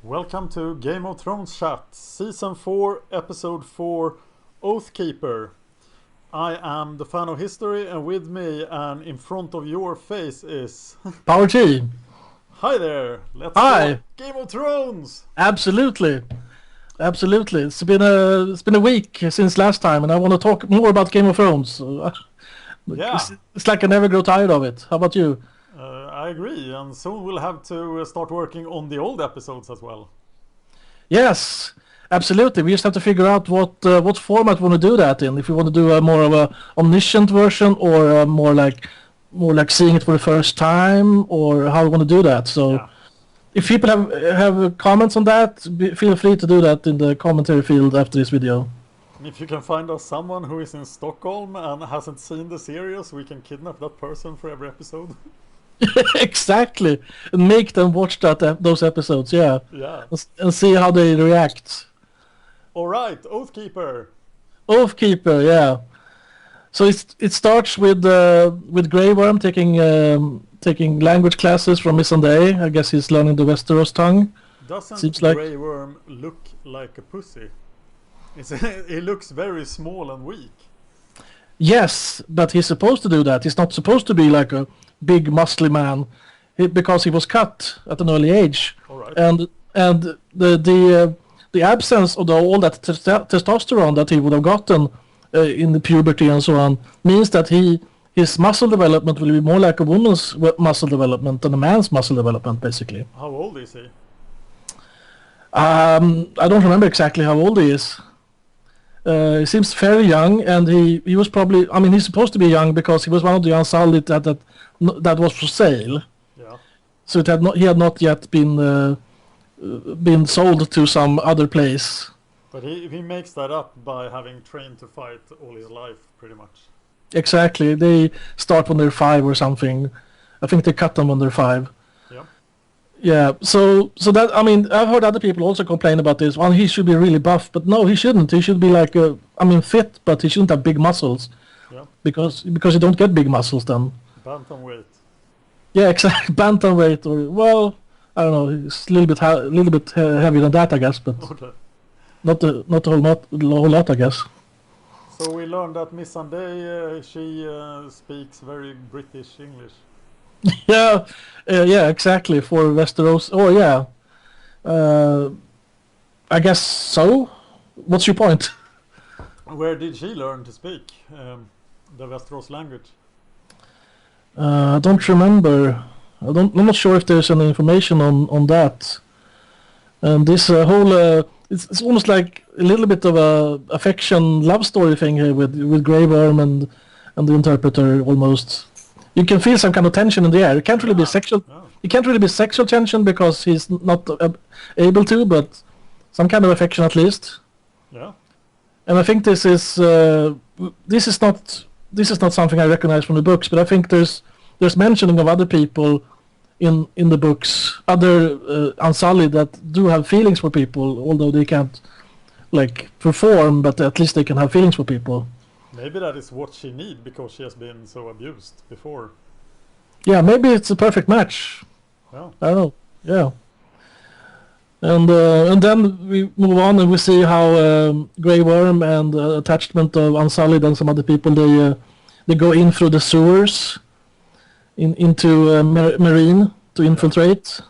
Welcome to Game of Thrones Chat, Season 4, Episode 4, Oathkeeper. I am the fan of history, and with me and in front of your face is... Power T. Hi there! Let's Hi. talk Game of Thrones! Absolutely. It's been a week since last time, and I want to talk more about Game of Thrones. Yeah. It's like I never grow tired of it. How about you? I agree, and soon we'll have to start working on the old episodes as well. Yes, absolutely. We just have to figure out what format we want to do that in. If we want to do a more of a omniscient version, or more like seeing it for the first time, or how we want to do that. So, Yeah. if people have comments on that, feel free to do that in the commentary field after this video. And if you can find us someone who is in Stockholm and hasn't seen the series, we can kidnap that person for every episode. Exactly, and make them watch those episodes. Yeah. Yeah. And see how they react. Alright, Oathkeeper. Oathkeeper, yeah. So it starts with Grey Worm taking language classes from Missandei. I guess he's learning the Westeros tongue. Doesn't Seems like- Grey Worm look like a pussy? He looks very small and weak. Yes, but he's supposed to do that. He's not supposed to be like a big muscly man, because he was cut at an early age. Alright. And the absence of all that testosterone that he would have gotten in the puberty and so on means that his muscle development will be more like a woman's muscle development than a man's muscle development, basically. How old is he? I don't remember exactly how old he is. He seems very young, and he was probably, I mean, he's supposed to be young because he was one of the Unsullied that was for sale. Yeah. So he had not yet been sold to some other place. But he makes that up by having trained to fight all his life, pretty much. Exactly. They start when they're 5 or something. I think they cut them when they're 5. Yeah. Yeah. So that, I mean, I've heard other people also complain about this. Well, he should be really buff, but no, he shouldn't. He should be like fit, but he shouldn't have big muscles. Yeah. Because you don't get big muscles then. Bantamweight. Yeah, exactly. Bantamweight, or, well, I don't know. It's a little bit heavier than that, I guess, but Okay. not a whole lot, I guess. So we learned that Missandei, she speaks very British English. Yeah, exactly. For Westeros. Oh, yeah. I guess so. What's your point? Where did she learn to speak the Westeros language? I don't remember. I'm not sure if there's any information on that. And this whole it's almost like a little bit of a affection love story thing here with Grey Worm and the interpreter almost. You can feel some kind of tension in the air. It can't really be sexual. Yeah. It can't really be sexual tension because he's not able to, but some kind of affection at least. Yeah. And I think this is not something I recognize from the books, but I think there's mentioning of other people in the books, other Unsullied that do have feelings for people, although they can't like perform, but at least they can have feelings for people. Maybe that is what she needs because she has been so abused before. Yeah, maybe it's a perfect match. Yeah. I don't know. Yeah. And then we move on and we see how Grey Worm and attachment of Unsullied and some other people they go in through the sewers into Marine to infiltrate,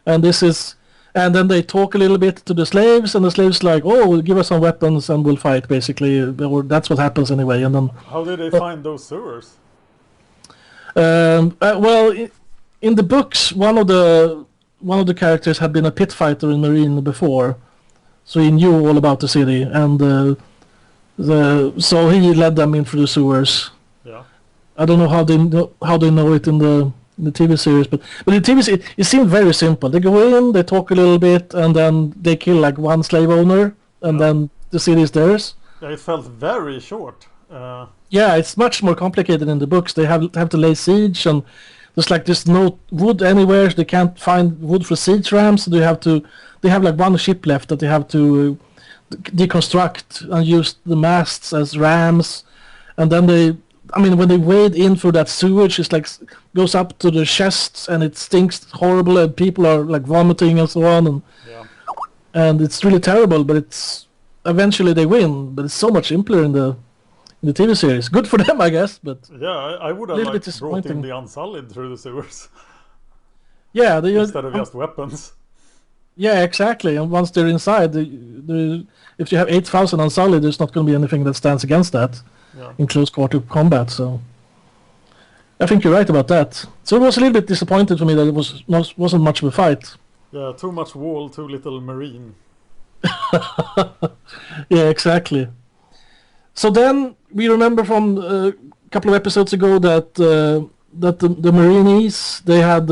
and then they talk a little bit to the slaves, and the slaves like, oh, give us some weapons and we'll fight, basically, or that's what happens anyway. And then How did they find those sewers? well, in the books, one of the characters had been a pit fighter in Marine before, so he knew all about the city, and so he led them in through the sewers. Yeah. I don't know how they know it in the TV series, but in the TV series it seemed very simple. They go in, they talk a little bit, and then they kill like one slave owner, and then the city is theirs. Yeah, it felt very short. Yeah, it's much more complicated in the books. They have to lay siege, and there's no wood anywhere. So they can't find wood for siege rams. So they have like one ship left that they have to deconstruct and use the masts as rams, and then when they wade in through that sewage, it's like goes up to the chests and it stinks horrible and people are like vomiting and so on. And Yeah. and it's really terrible. But it's eventually they win. But it's so much simpler in the TV series. Good for them, I guess. But Yeah, I would have little bit like brought in disappointing. the Unsullied through the sewers Yeah, instead of just weapons. yeah, exactly. And once they're inside, if you have 8,000 Unsullied, there's not going to be anything that stands against that Yeah. in close quarter combat. So I think you're right about that. So it was a little bit disappointed for me that it wasn't much of a fight. Yeah, too much wall, too little marine. Yeah, exactly. So then we remember from a couple of episodes ago that the Marines, they had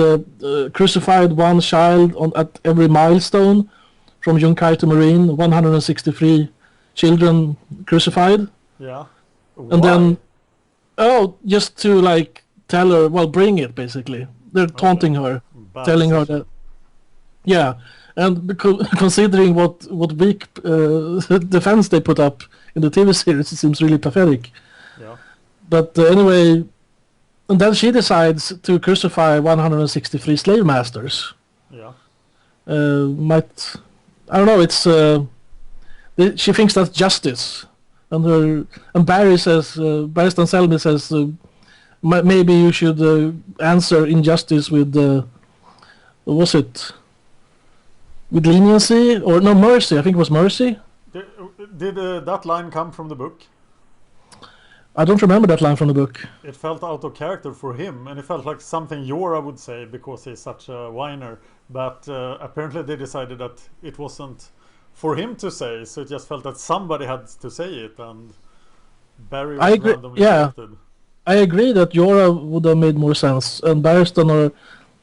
crucified one child at every milestone from Yunkai to Marine, 163 children crucified. Yeah. And then, just to like tell her, well, bring it, basically. They're taunting her, Bad telling her decision. that, yeah. And considering what weak defense they put up in the TV series, it seems really pathetic. Yeah. But anyway, and then she decides to crucify 163 slave masters. Yeah. I don't know. It's she thinks that's justice, and Barry says, Barry Stanselmi says, maybe you should answer injustice with what was it? With leniency or no mercy? I think it was mercy. Did that line come from the book? I don't remember that line from the book. It felt out of character for him, and it felt like something Jorah would say because he's such a whiner. But apparently they decided that it wasn't for him to say, so it just felt that somebody had to say it, and Barry was randomly selected. I agree that Jorah would have made more sense, and Barristan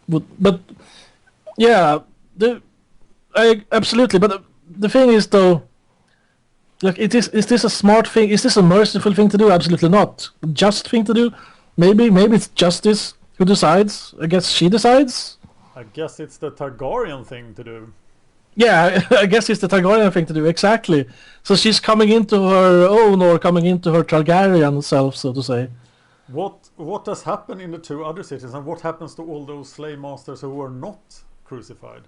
would, but yeah, absolutely. But the thing is, though, like, is this a smart thing? Is this a merciful thing to do? Absolutely not. Just thing to do? Maybe it's justice who decides. I guess she decides. I guess it's the Targaryen thing to do. Yeah, I guess it's the Targaryen thing to do, exactly. So she's coming into her own, or coming into her Targaryen self, so to say. What does happen in the two other cities, and what happens to all those slave masters who are not crucified?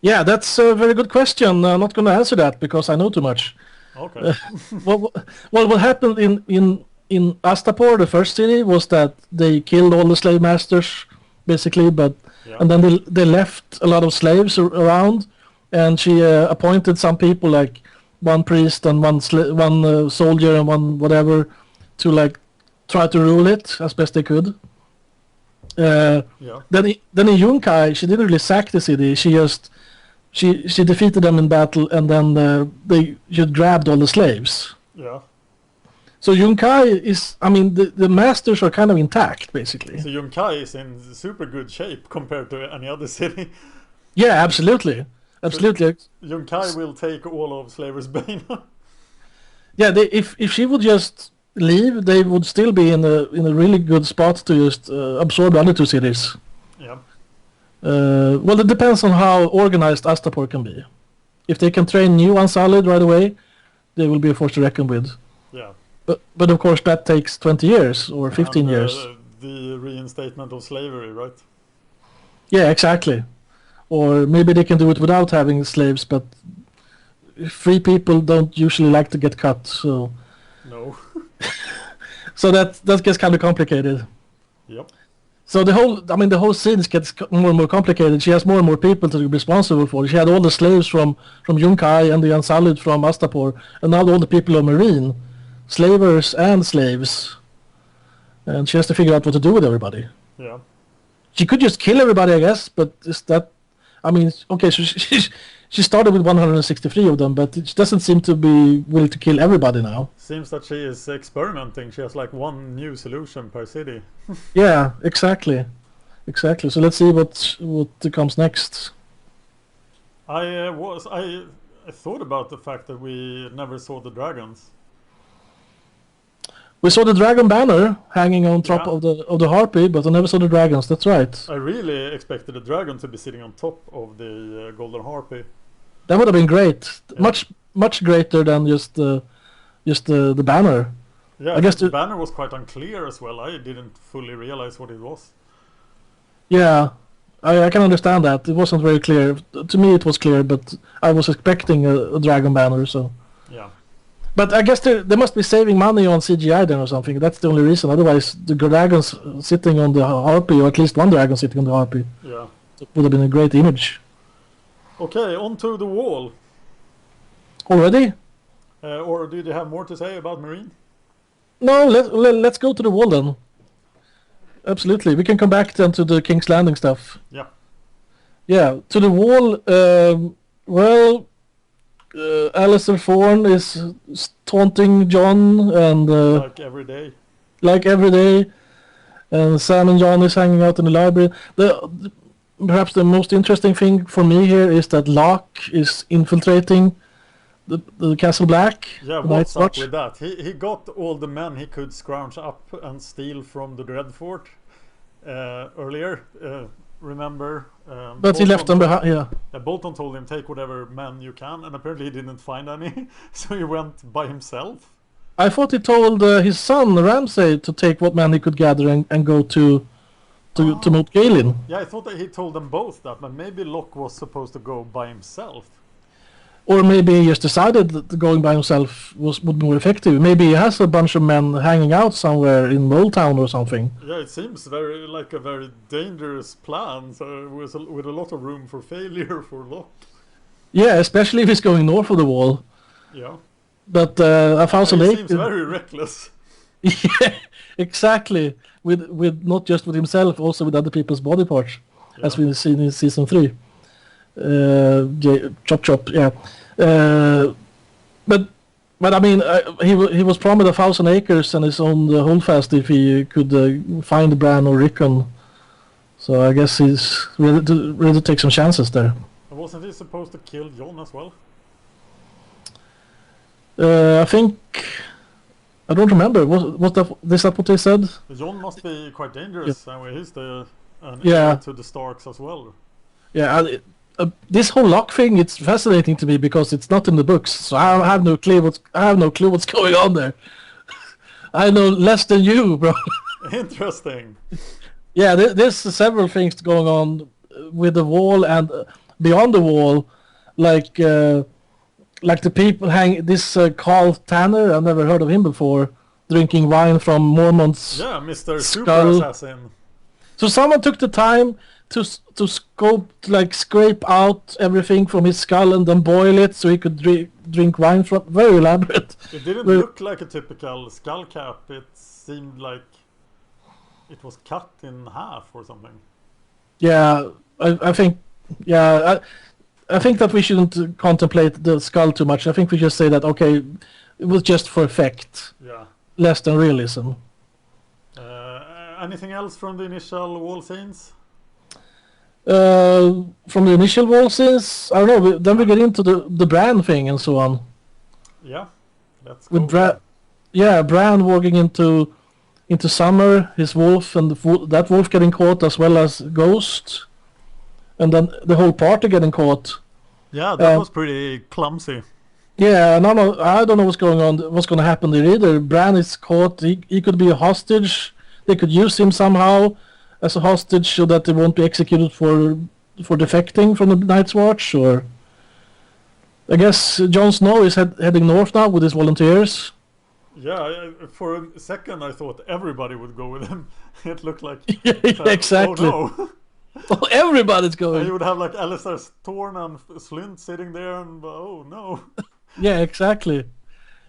Yeah, that's a very good question. I'm not going to answer that because I know too much. Okay. Well, what happened in Astapor, the first city, was that they killed all the slave masters, basically, but and then they left a lot of slaves around, and she appointed some people, like one priest and one soldier and one whatever, to like try to rule it as best they could. Then in Yunkai, she didn't really sack the city. She just she defeated them in battle, and then she grabbed all the slaves. Yeah. So Yunkai is, I mean, the masters are kind of intact, basically. So Yunkai is in super good shape compared to any other city. Yeah, absolutely. Absolutely. So Yunkai will take all of Slaver's Bane. Yeah, if she would just leave, they would still be in a really good spot to just absorb the other two cities. Yeah. Well, it depends on how organized Astapor can be. If they can train new Unsullied right away, they will be a force to reckon with. Yeah. But of course that takes 20 years or 15 years. The reinstatement of slavery, right? Yeah, exactly. Or maybe they can do it without having slaves, but free people don't usually like to get cut, so... No. So that gets kind of complicated. Yep. So the whole scene gets more and more complicated. She has more and more people to be responsible for. She had all the slaves from Yunkai and the Unsullied from Astapor, and now all the people of Marine. Slavers and slaves, and she has to figure out what to do with everybody. Yeah. She could just kill everybody, I guess, but is that... I mean, okay, so she started with 163 of them, but it doesn't seem to be willing to kill everybody now. Seems that she is experimenting. She has like one new solution per city. Yeah, exactly. So let's see what comes next. I thought about the fact that we never saw the dragons. We saw the dragon banner hanging on top of the harpy, but I never saw the dragons. That's right. I really expected the dragon to be sitting on top of the golden harpy. That would have been great. Yeah. Much greater than just the banner. Yeah, I guess the banner was quite unclear as well. I didn't fully realize what it was. Yeah, I can understand that. It wasn't very clear. To me, it was clear, but I was expecting a dragon banner. So, Yeah. but I guess they must be saving money on CGI then or something. That's the only reason. Otherwise, the dragons sitting on the harpy, or at least one dragon sitting on the harpy, Yeah. would have been a great image. Okay, on to the wall. Already? Or did you have more to say about Marine? No, let's go to the wall then. Absolutely. We can come back then to the King's Landing stuff. Yeah. Yeah, to the wall. Alistair Thorne is taunting John and Like every day. like every day, and Sam and John is hanging out in the library. Perhaps the most interesting thing for me here is that Locke is infiltrating the Castle Black. Yeah, the what's Night's up Watch. with that? He got all the men he could scrounge up and steal from the Dreadfort earlier. Remember? But he left them behind. Yeah. Bolton told him take whatever men you can, and apparently he didn't find any, so he went by himself. I thought he told his son Ramsay to take what men he could gather and go to Moat Galen. Yeah, I thought that he told them both that, but maybe Locke was supposed to go by himself. Or maybe he just decided that going by himself would be more effective. Maybe he has a bunch of men hanging out somewhere in Mole Town or something. Yeah, it seems like a very dangerous plan, so with a lot of room for failure for Locke. Yeah, especially if he's going north of the wall. Yeah. But a thousand He acres. seems very reckless. Yeah, exactly. With not just with himself, also with other people's body parts, as we've seen in season 3. Chop chop, yeah. But I mean, he was promised 1,000 acres and his own holdfast if he could find Bran or Rickon. So I guess he's ready to take some chances there. Wasn't he supposed to kill Jon as well? I think I don't remember. Was that what they said? Jon must be quite dangerous. Anyway, he's the Yeah. heir to the Starks as well. Yeah, this whole Locke thing, it's fascinating to me because it's not in the books, so I have no clue what's going on there. I know less than you, bro. Interesting. Yeah, there's several things going on with the wall and beyond the wall, like the people this Carl Tanner. I've never heard of him before, drinking wine from Mormont's Yeah, Mr. Super skull. Assassin. So someone took the time to scrape out everything from his skull and then boil it so he could drink wine from. Very elaborate. It didn't look like a typical skull cap. It seemed like it was cut in half or something. Yeah, I think. Yeah, I think that we shouldn't contemplate the skull too much. I think we just say that okay, it was just for effect, Yeah. less than realism. Anything else from the initial wall scenes? From the initial wall scenes, I don't know. Then we get into the Bran thing and so on. Yeah. Let's go. With Bran walking into Summer, his wolf, and that wolf getting caught as well as Ghost, and then the whole party getting caught. Yeah, that was pretty clumsy. Yeah, I don't know what's going on. What's going to happen there either? Bran is caught. He could be a hostage. They could use him somehow as a hostage so that they won't be executed for defecting from the Night's Watch. Or I guess Jon Snow is heading north now with his volunteers. Yeah, for a second I thought everybody would go with him. It looked like Yeah, exactly. Oh no. Oh, everybody's And going. you would have like Alistair Thorne and Slynt sitting there, and oh no. Yeah, exactly.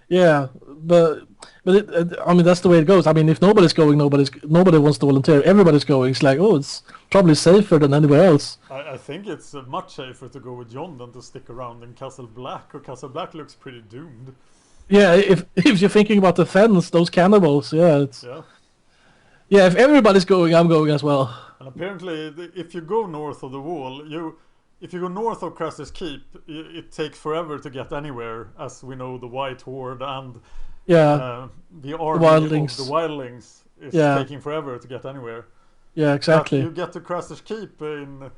Yeah, but I mean that's the way it goes. I mean, if nobody's going, nobody wants to volunteer. Everybody's going. It's like, oh, it's probably safer than anywhere else. I think it's much safer to go with Jon than to stick around in Castle Black, or Castle Black looks pretty doomed. Yeah, if you're thinking about the fence, those cannibals, yeah, Yeah. yeah. If everybody's going, I'm going as well. And apparently, if you go north of the wall, if you go north of Craster's Keep, it takes forever to get anywhere, as we know the White Horde and Yeah, the army wildlings. of the wildlings is Yeah. taking forever to get anywhere. yeah, exactly. But you get to Craster's Keep in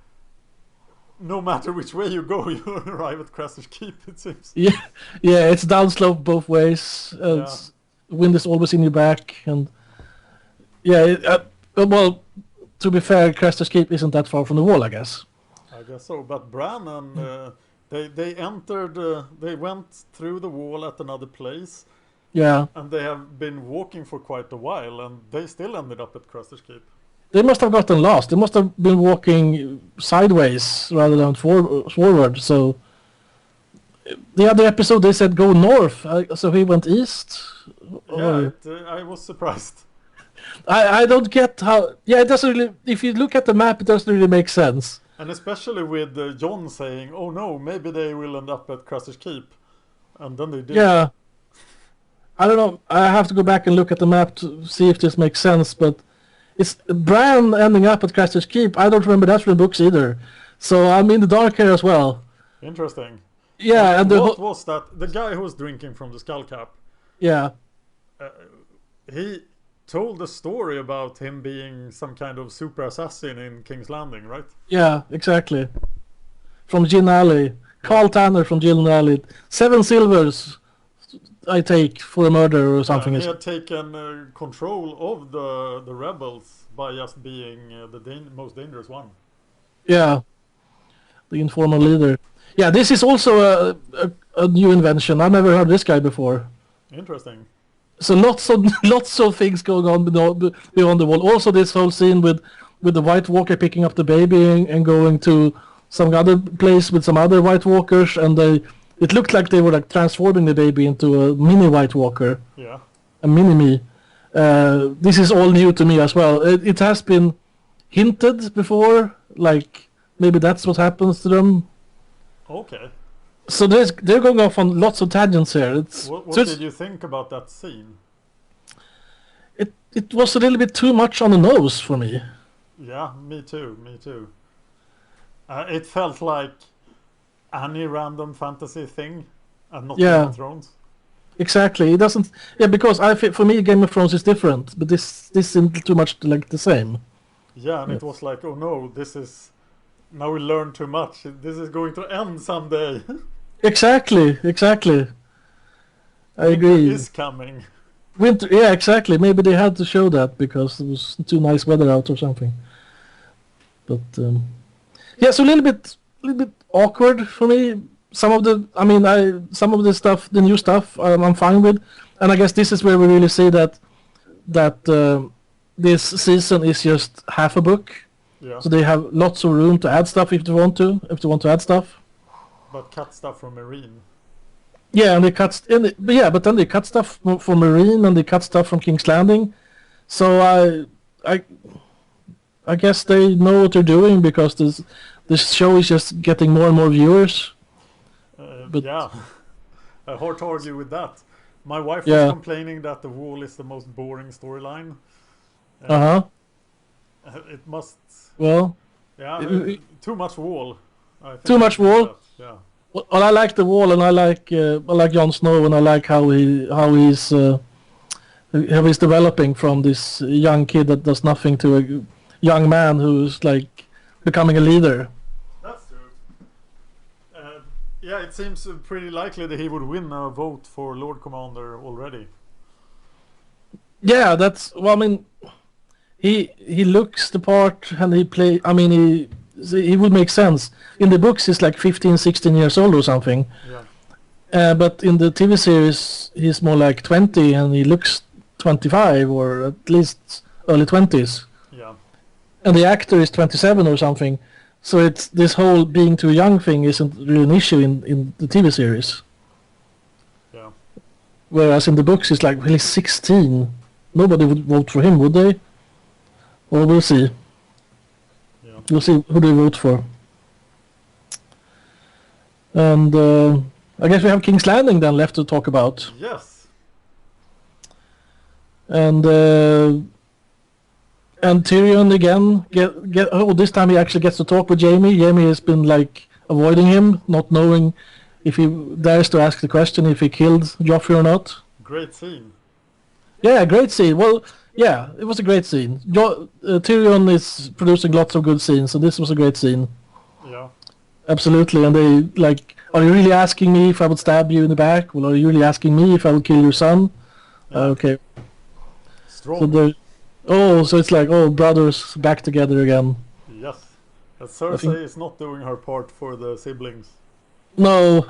no matter which way you go, you arrive at Craster's Keep, it seems. Yeah, yeah, it's downslope both ways. Wind is always in your back, and yeah. Well, to be fair, Craster's Keep isn't that far from the wall, I guess. I guess so. But Bran and they entered. They went through the wall at another place. Yeah. And they have been walking for quite a while, and they still ended up at Craster's Keep. They must have gotten lost. They must have been walking sideways rather than forward. So the other episode they said go north, so he went east. Yeah, I was surprised. I don't get how. Yeah, it doesn't really. If you look at the map, it doesn't really make sense. And especially with Jon saying, "Oh no, maybe they will end up at Craster's Keep," and then they did. Yeah. I don't know. I have to go back and look at the map to see if this makes sense, but it's Bran ending up at Craster's Keep. I don't remember that from the books either. So I'm in the dark here as well. Interesting. Yeah, and what was that? The guy who was drinking from the skull cap. Yeah. He told a story about him being some kind of super assassin in King's Landing, right? Yeah, exactly. From Gin Alley. Carl Tanner from Gin Alley. 7 silvers I take for a murder or something. He had taken control of the rebels by just being the most dangerous one. Yeah. The informal leader. Yeah, this is also a new invention. I've never heard this guy before. Interesting. So lots of things going on beyond the wall. Also, this whole scene with the White Walker picking up the baby and going to some other place with some other White Walkers, and it looked like they were like transforming the baby into a mini White Walker. Yeah. A mini-me. This is all new to me as well. It has been hinted before, like maybe that's what happens to them. Okay. So they're going off on lots of tangents here. What did you think about that scene? It was a little bit too much on the nose for me. Yeah, me too. It felt like any random fantasy thing, and not Game of Thrones. Exactly. It doesn't. Yeah, because for me, Game of Thrones is different, but this seemed too much like the same. Yeah, and it was like, oh no, this is. Now we learn too much. This is going to end someday. Exactly. I agree. Winter is coming. Winter, yeah, exactly. Maybe they had to show that because it was too nice weather out or something. But yeah, so a little bit awkward for me. Some of the stuff, the new stuff, I'm fine with, and I guess this is where we really see that this season is just half a book. Yeah. So they have lots of room to add stuff if they want to add stuff. But cut stuff from Marine. Yeah, and they cut, but then they cut stuff from Marine and they cut stuff from King's Landing. So I guess they know what they're doing because this show is just getting more and more viewers. But yeah, hard to argue with that. My wife was complaining that The Wall is the most boring storyline. It must. Well. Yeah, too much Wall. Too much Wall. Yeah. Well, I like The Wall, and I like Jon Snow, and I like how he's developing from this young kid that does nothing to a young man who's like becoming a leader. That's true. Yeah, it seems pretty likely that he would win a vote for Lord Commander already. Yeah, I mean, he looks the part, and he would make sense. In the books, he's like 15, 16 years old or something. Yeah. But in the TV series, he's more like 20, and he looks 25 or at least early 20s. Yeah. And the actor is 27 or something. So it's this whole being too young thing isn't really an issue in the TV series. Yeah. Whereas in the books, it's like, well, he's 16. Nobody would vote for him, would they? Well, we'll see. Yeah. We'll see who they vote for. And I guess we have King's Landing then left to talk about. Yes. And Tyrion again. This time he actually gets to talk with Jaime. Jaime has been like avoiding him, not knowing if he dares to ask the question if he killed Joffrey or not. Great scene. Yeah, great scene. Well, yeah, it was a great scene. Tyrion is producing lots of good scenes, so this was a great scene. Yeah. Absolutely, and they like, are you really asking me if I would stab you in the back? Well, are you really asking me if I would kill your son? Yeah. Okay. Strong. So Oh, so it's like, oh, brothers back together again. Yes. And I think Cersei is not doing her part for the siblings. no,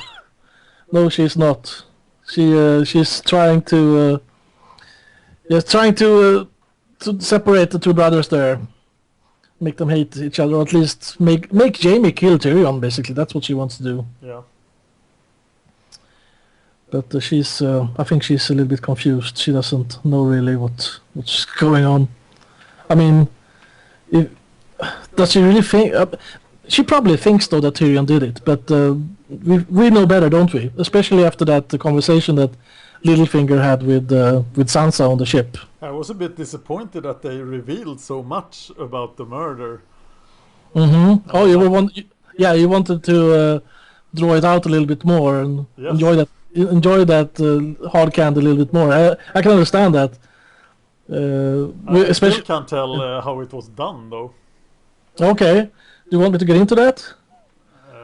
no, she's not. She's trying to trying to separate the two brothers there, make them hate each other, or at least make Jaime kill Tyrion. Basically, that's what she wants to do. Yeah. But I think she's a little bit confused. She doesn't know really what's going on. I mean, if, does she really think? She probably thinks though that Tyrion did it, but we know better, don't we? Especially after that the conversation that Littlefinger had with Sansa on the ship. I was a bit disappointed that they revealed so much about the murder. Mm-hmm. Oh, you wanted to draw it out a little bit more and Yes. enjoy that hard candy a little bit more. I can understand that. I Especially still can't tell how it was done though. okay. Do you want me to get into that?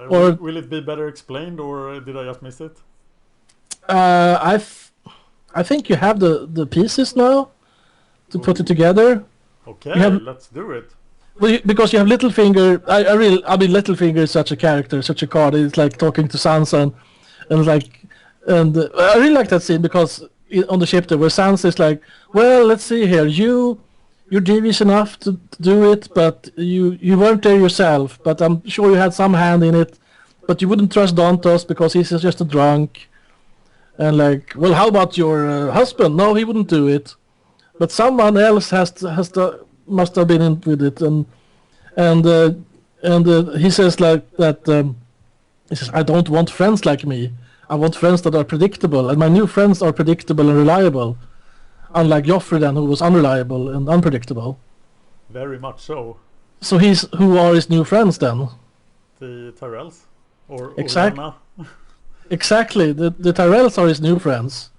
Or- Will it be better explained, or did I just miss it? I think you have the pieces now to put it together. Okay, You have- let's do it. Well, because you have Littlefinger. I mean, Littlefinger is such a character, such a card. It's like talking to Sansa and I really like that scene because on the ship there where Sansa is like, well, let's see here, you're devious enough to do it, but you weren't there yourself, but I'm sure you had some hand in it, but you wouldn't trust Dantos because he's just a drunk. And like, well, how about your husband? No, he wouldn't do it, but someone else must have been in with it. And he says like that. He says, I don't want friends like me. I want friends that are predictable, and my new friends are predictable and reliable, unlike Joffrey then, who was unreliable and unpredictable. Very much so. So who are his new friends then? The Tyrells? Or Exact- Olenna? Exactly, the Tyrells are his new friends,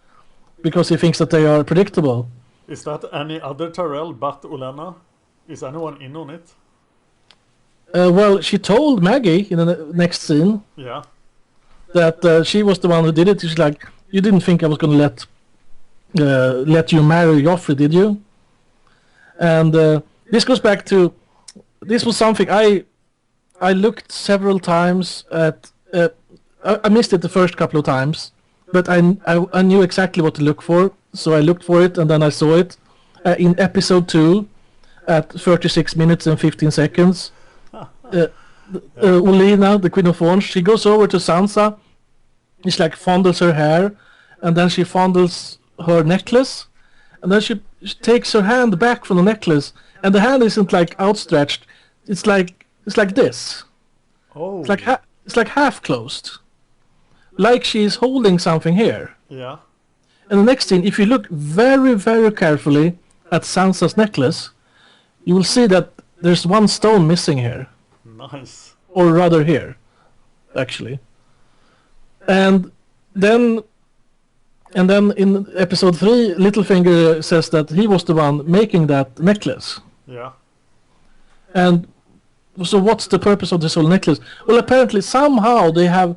because he thinks that they are predictable. Is that any other Tyrell but Olenna? Is anyone in on it? Well, she told Maggie in the next scene Yeah. that she was the one who did it. She's like, you didn't think I was going to let you marry Joffrey, did you? And this goes back to, this was something I looked several times at. I missed it the first couple of times, but I knew exactly what to look for, so I looked for it and then I saw it in episode 2 at 36 minutes and 15 seconds. Olenna, the Queen of Thorns, she goes over to Sansa. She like fondles her hair, and then she fondles her necklace, and then she takes her hand back from the necklace, and the hand isn't like outstretched. It's like this. Oh. It's like half closed, like she's holding something here. Yeah. And the next thing, if you look very, very carefully at Sansa's necklace, you will see that there's one stone missing here. Nice. Or rather here, actually. And then in episode 3, Littlefinger says that he was the one making that necklace. Yeah. And so what's the purpose of this whole necklace? Well, apparently somehow they have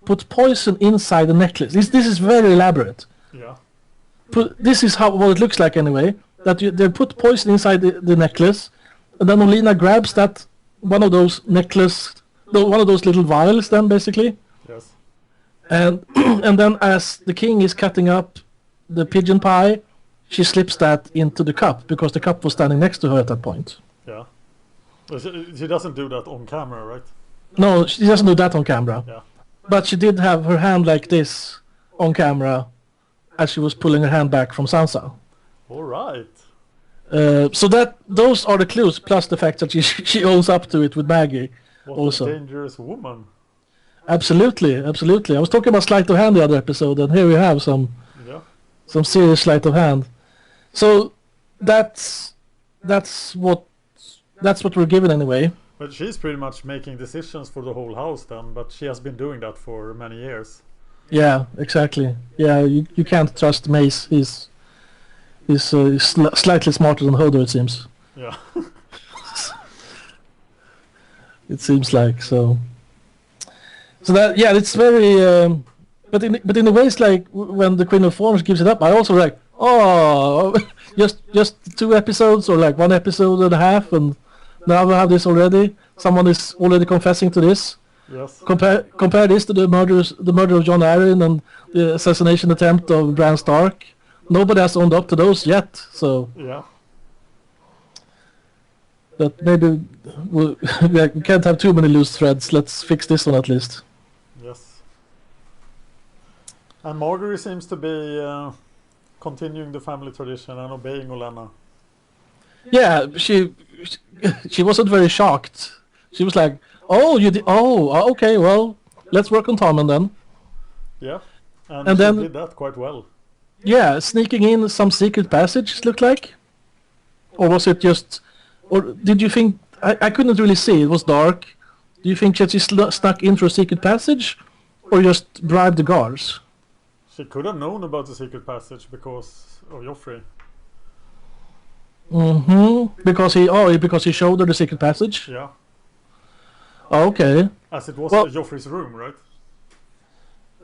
put poison inside the necklace. This is very elaborate. Yeah. This is what it looks like anyway. That they put poison inside the necklace, and then Olenna grabs that one of those one of those little vials. Then basically, Yes. and and then as the king is cutting up the pigeon pie, she slips that into the cup because the cup was standing next to her at that point. Yeah. Well, she doesn't do that on camera, right? No, she doesn't do that on camera. Yeah. But she did have her hand like this on camera as she was pulling her hand back from Sansa. All right. So those are the clues, plus the fact that she owns up to it with Maggie. What Also. a dangerous woman. Absolutely. I was talking about sleight of hand the other episode, and here we have some serious sleight of hand. So that's what we're given anyway. But she's pretty much making decisions for the whole house then, but she has been doing that for many years. Yeah, exactly. Yeah, you can't trust Mace. He's slightly smarter than Hodor, it seems. Yeah. It seems like so. So that it's very. But in a way, it's like when the Queen of Thorns gives it up. I also like, oh, just 2 episodes or like 1 episode and a half, and now we have this already. Someone is already confessing to this. Yes. Compare this to the murder of John Arryn and the assassination attempt of Bran Stark. Nobody has owned up to those yet, so yeah. But maybe we can't have too many loose threads. Let's fix this one at least. Yes. And Margaery seems to be continuing the family tradition and obeying Olenna. Yeah, she wasn't very shocked. She was like, "Oh, you did? Oh, okay. Well, let's work on Tommen then." Yeah, and she then did that quite well. Yeah, sneaking in some secret passage, it looked like. Or was it just... Or did you think... I couldn't really see, it was dark. Do you think that she snuck in through a secret passage? Or just bribed the guards? She could have known about the secret passage because of Joffrey. Mm-hmm. Because he showed her the secret passage? Yeah. Oh, okay. As it was Joffrey's room, right?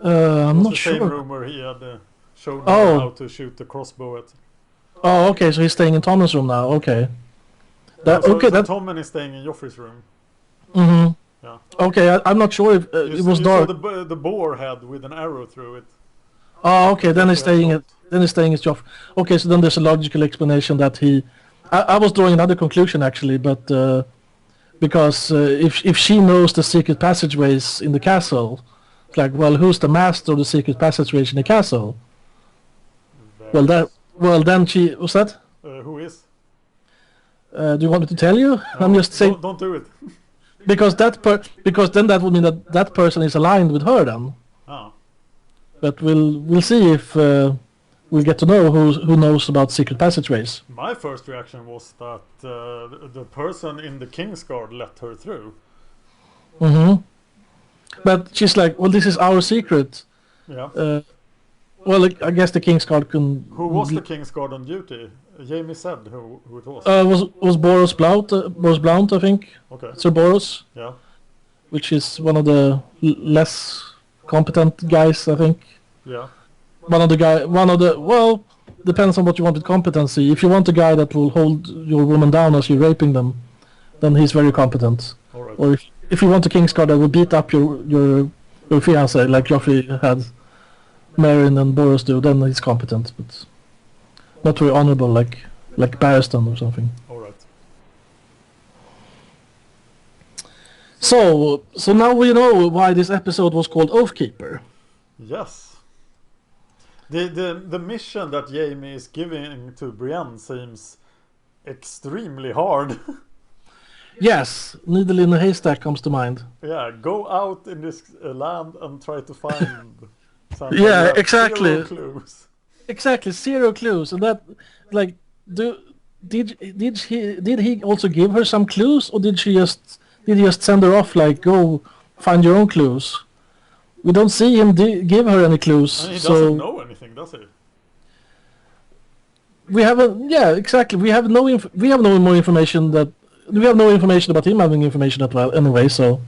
I'm not sure. The same room where he had shown her how to shoot the crossbow at. Oh, okay, so he's staying in Tommen's room now, okay. Tommen is staying in Joffrey's room. Mm-hmm. Yeah. Okay, I'm not sure if it was dark. Saw the boar head with an arrow through it. Oh, okay, then he's staying at Joffrey. Okay, so then there's a logical explanation that he... I was drawing another conclusion actually, but because if she knows the secret passageways in the castle, it's like, well, who's the master of the secret passageways in the castle? Then she... Was that? Who is? Do you want me to tell you? No, I'm just saying... Don't do it. because then that would mean that person is aligned with her then. Oh. But we'll see if we'll get to know who knows about secret passageways. My first reaction was that the person in the Kingsguard let her through. Mm-hmm. But she's like, well, this is our secret. Yeah. Well, I guess the Kingsguard can... Who was the Kingsguard on duty? Jamie said who it was. Was Boros Blount, I think. Okay. Sir Boros. Yeah. Which is one of the less competent guys, I think. Yeah. Well, depends on what you want with competency. If you want a guy that will hold your woman down as you're raping them, then he's very competent. All right. Or if you want a Kingsguard that will beat up your fiancé, like Joffrey had Meryn and Boros do, then he's competent, but not very honorable, like Barristan or something. All right. So now we know why this episode was called Oathkeeper. Yes. The mission that Jamie is giving to Brienne seems extremely hard. Yes, needle in a haystack comes to mind. Yeah, go out in this land and try to find something. Yeah, exactly. 0 clues. Exactly, 0 clues, and that, like, did he also give her some clues, or did he just send her off like, go find your own clues? We don't see him give her any clues. And he doesn't know anything, does he? We haven't. Yeah, exactly. We have no more information that. We have no information about him having information as well. Anyway, so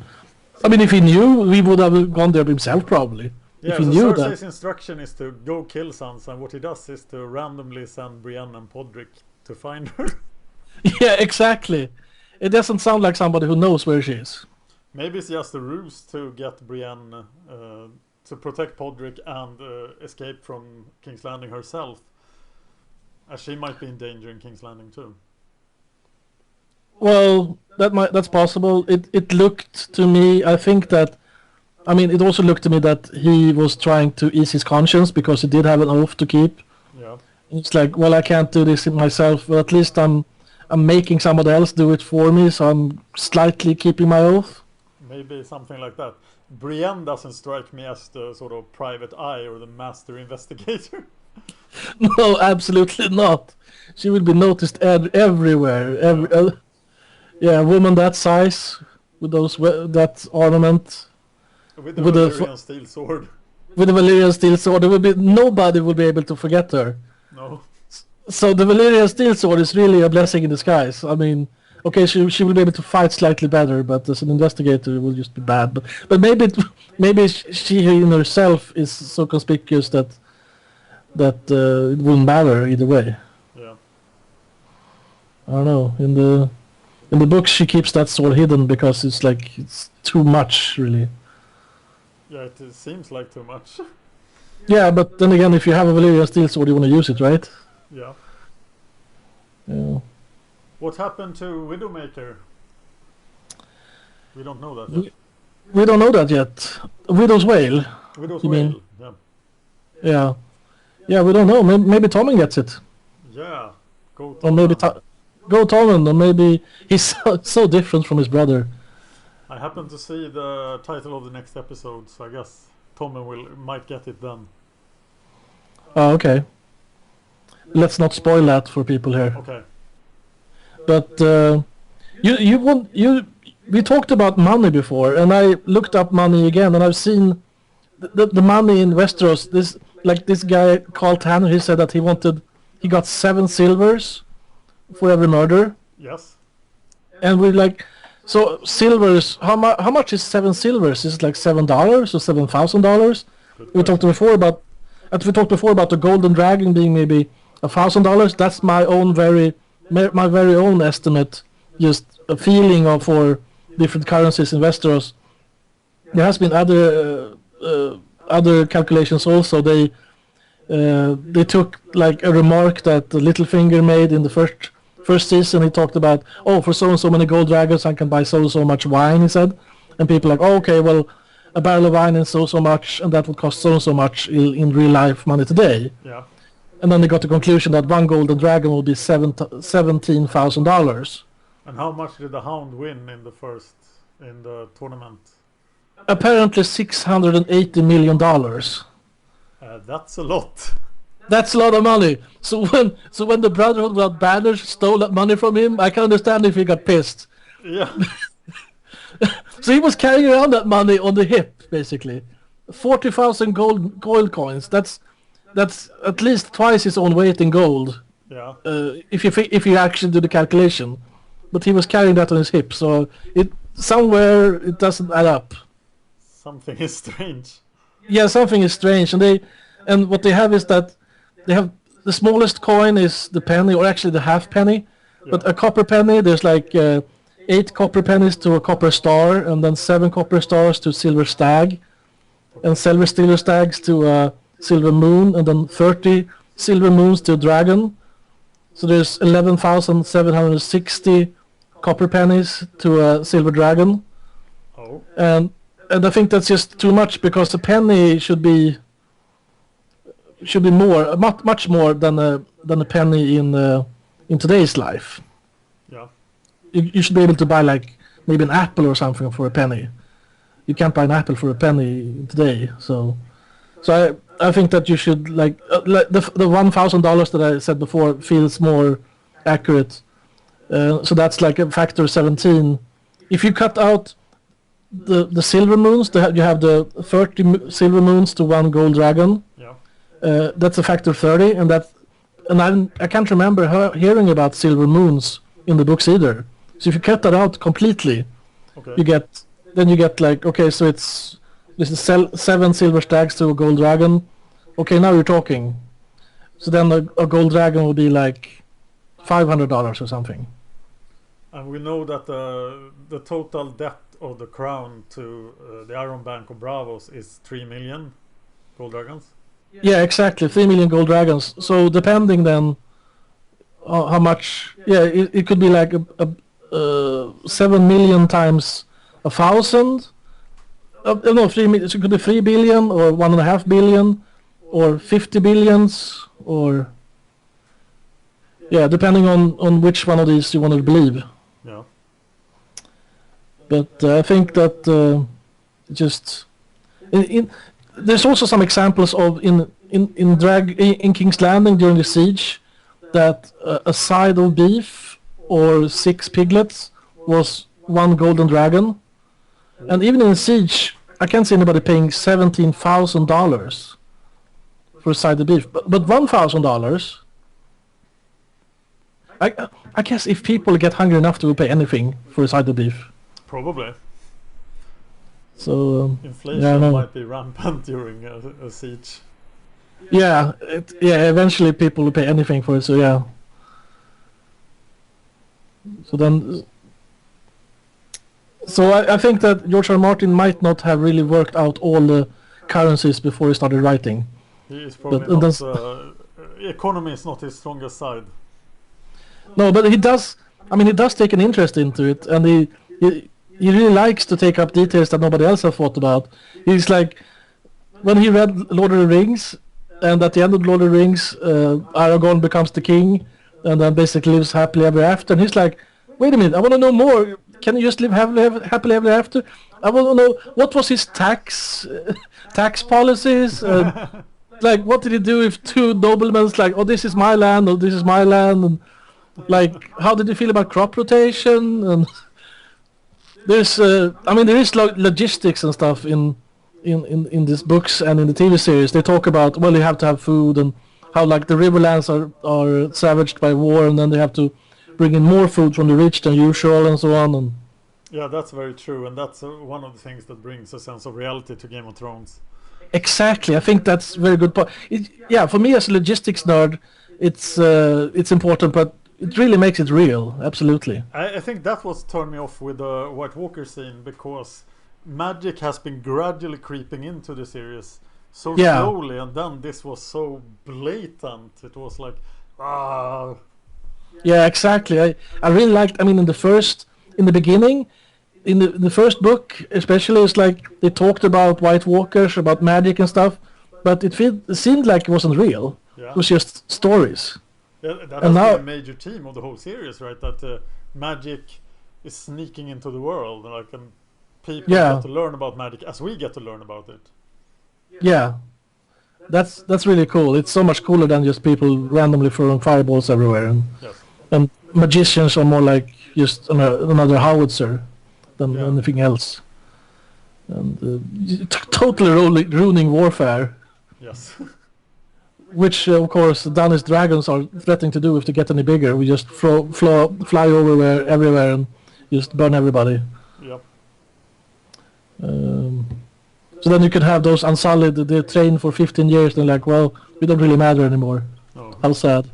I mean, if he knew, he would have gone there himself probably. Yeah, if he so knew Cersei's that. instruction is to go kill Sansa, and what he does is to randomly send Brienne and Podrick to find her. Yeah, exactly. It doesn't sound like somebody who knows where she is. Maybe it's just a ruse to get Brienne to protect Podrick and escape from King's Landing herself, as she might be in danger in King's Landing too. Well, that's possible. It looked to me, I think that, I mean, it also looked to me that he was trying to ease his conscience because he did have an oath to keep. Yeah. It's like, well, I can't do this myself, but at least I'm making somebody else do it for me, so I'm slightly keeping my oath. Maybe something like that. Brienne doesn't strike me as the sort of private eye or the master investigator. No, absolutely not. She will be noticed everywhere. Yeah, a woman that size, with that ornament, with the Valyrian steel sword. With the Valyrian steel sword, nobody will be able to forget her. No. So the Valyrian steel sword is really a blessing in disguise. I mean, okay, she will be able to fight slightly better, but as an investigator, it will just be bad. But maybe she in herself is so conspicuous that it wouldn't matter either way. Yeah. I don't know. In the book, she keeps that sword hidden because it's too much, really. Yeah, it seems like too much. Yeah, but then again, if you have a Valyrian steel sword, you want to use it, right? Yeah. Yeah. What happened to Widowmaker? We don't know that yet. We don't know that yet. Widow's Wail. Widow's You Wail. mean? Yeah. Yeah. Yeah, we don't know. Maybe Tommen gets it. Yeah. Go Tommen. Or maybe go Tommen, or maybe he's so different from his brother. I happen to see the title of the next episode, so I guess Tommen might get it then. Oh, okay. Let's not spoil that for people here. Okay. But we talked about money before, and I looked up money again, and I've seen the money in Westeros. This guy Carl Tanner, he said that he got 7 silvers for every murder, Yes. and we're like, so silvers. How much is 7 silvers? Is it like $7 or $7,000? We talked before about the golden dragon being maybe $1,000. That's my very own estimate, just a feeling for different currencies in Westeros. There has been other calculations also. They took like a remark that Littlefinger made in the first season. He talked about, for so and so many gold dragons I can buy so and so much wine, he said. And people like, okay, well, a barrel of wine is so much, and that would cost so and so much in real life money today. Yeah. And then they got the conclusion that one golden dragon will be $17,000. And how much did the Hound win in the tournament? Apparently $680 million. That's a lot. That's a lot of money. So when the Brotherhood without banners stole that money from him, I can understand if he got pissed. Yeah. So he was carrying around that money on the hip, basically. 40,000 gold coins. That's at least twice his own weight in gold. Yeah. If you actually do the calculation, but he was carrying that on his hip, so it doesn't add up. Something is strange. Yeah, something is strange, and what they have is that they have the smallest coin is the penny, or actually the half penny, but a copper penny. There's like 8 copper pennies to a copper star, and then 7 copper stars to silver stag, and silver stags to a silver moon, and then 30 silver moons to a dragon. So there's 11,760 copper pennies to a silver dragon. Oh. And I think that's just too much, because a penny should be more, much more than a penny in today's life. Yeah. You should be able to buy like maybe an apple or something for a penny. You can't buy an apple for a penny today. So I think that you should like the $1,000 that I said before feels more accurate. So that's like a factor 17. If you cut out the silver moons, you have the 30 silver moons to 1 gold dragon. Yeah. That's a factor 30, and I can't remember hearing about silver moons in the books either. So if you cut that out completely, Okay. you get like, okay, so this is 7 silver stags to a gold dragon. Okay, now you're talking. So then a gold dragon will be like $500 or something. And we know that the total debt of the crown to the Iron Bank of Bravos is 3 million gold dragons. Yeah, exactly, 3 million gold dragons. So depending then how much, it could be like a 7 million times 1,000. No, 3 million. So it could be 3 billion or 1.5 billion or 50 billions, or depending on which one of these you want to believe. Yeah. But I think that there's also some examples of in King's Landing during the siege that a side of beef or 6 piglets was 1 golden dragon, and even in siege I can't see anybody paying $17,000 for a side of beef, but $1,000. I guess if people get hungry enough to pay anything for a side of beef. Probably. So inflation might be rampant during a siege. Yeah, eventually people will pay anything for it. So yeah. So then, so I think that George R. R. Martin might not have really worked out all the currencies before he started writing. He is probably But not. Economy is not his strongest side. No, but he does. I mean, he does take an interest into it, and he really likes to take up details that nobody else has thought about. He's like, when he read Lord of the Rings, and at the end of Lord of the Rings, Aragorn becomes the king, and then basically lives happily ever after. And he's like, wait a minute, I want to know more. Can you just live happily ever after? I want to know what was his tax policies. Like, what did he do if two noblemen's like, oh, this is my land, or this is my land, and like, how did you feel about crop rotation? And there's, I mean, there is logistics and stuff in these books and in the TV series. They talk about, well, you have to have food, and how like the Riverlands are savaged by war, and then they have to bring in more food from the rich than usual, and so on. And yeah, that's very true, and that's one of the things that brings a sense of reality to Game of Thrones. Exactly, I think that's very good point. Yeah, for me as a logistics nerd, it's important, but it really makes it real. Absolutely. I think that was turned me off with the White Walker scene, because magic has been gradually creeping into the series so slowly, and then this was so blatant. It was like, Yeah, exactly. I really liked. I mean, in the beginning, in the first book, especially, it's like they talked about White Walkers, about magic and stuff, but it seemed like it wasn't real. Yeah. It was just stories. Yeah, that has been a major theme of the whole series, right? That magic is sneaking into the world, like, and people get to learn about magic as we get to learn about it. Yeah, that's really cool. It's so much cooler than just people randomly throwing fireballs everywhere, and magicians are more like just another howitzer than anything else, and totally ruining warfare. Yes. Which, of course, Danish dragons are threatening to do if they get any bigger. We just fly over everywhere and just burn everybody. Yep. So then you can have those Unsullied, they train for 15 years, and they're like, well, we don't really matter anymore. Oh. How sad.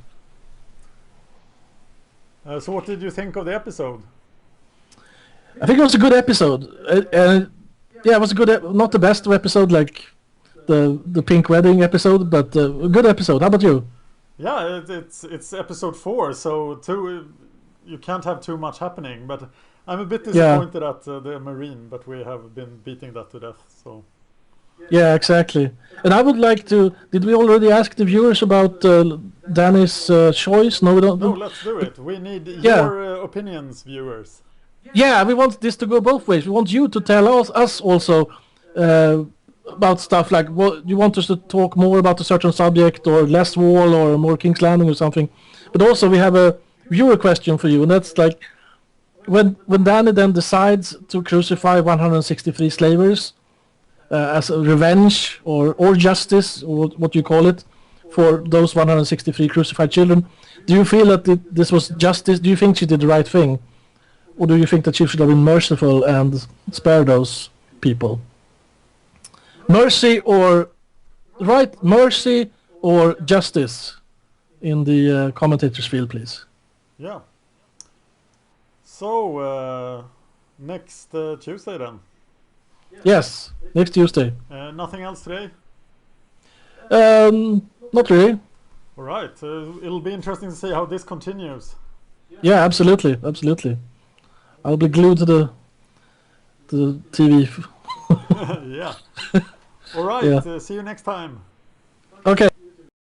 So what did you think of the episode? I think it was a good episode. Yeah, it was a good, not the best episode, like the Pink Wedding episode, but a good episode. How about you? Yeah, it's episode 4, so you can't have too much happening. But I'm a bit disappointed at the Marine, but we have been beating that to death. So. Yeah, exactly. And I would like to. Did we already ask the viewers about Danny's choice? No, we don't. No, let's do it. We need your opinions, viewers. Yeah, we want this to go both ways. We want you to tell us also about stuff like, what you want us to talk more about a certain subject, or less Wall, or more King's Landing, or something. But also we have a viewer question for you, and that's like, when Danny then decides to crucify 163 slavers as a revenge or justice, or what you call it, for those 163 crucified children, do you feel that this was justice? Do you think she did the right thing? Or do you think that she should have been merciful and spare those people? Mercy or justice in the commentators field, please. Yeah. So, next Tuesday then? Yes, next Tuesday. Nothing else today? Not really. Alright, it'll be interesting to see how this continues. Yeah, absolutely. I'll be glued to the TV. Yeah. Alright, see you next time. Okay.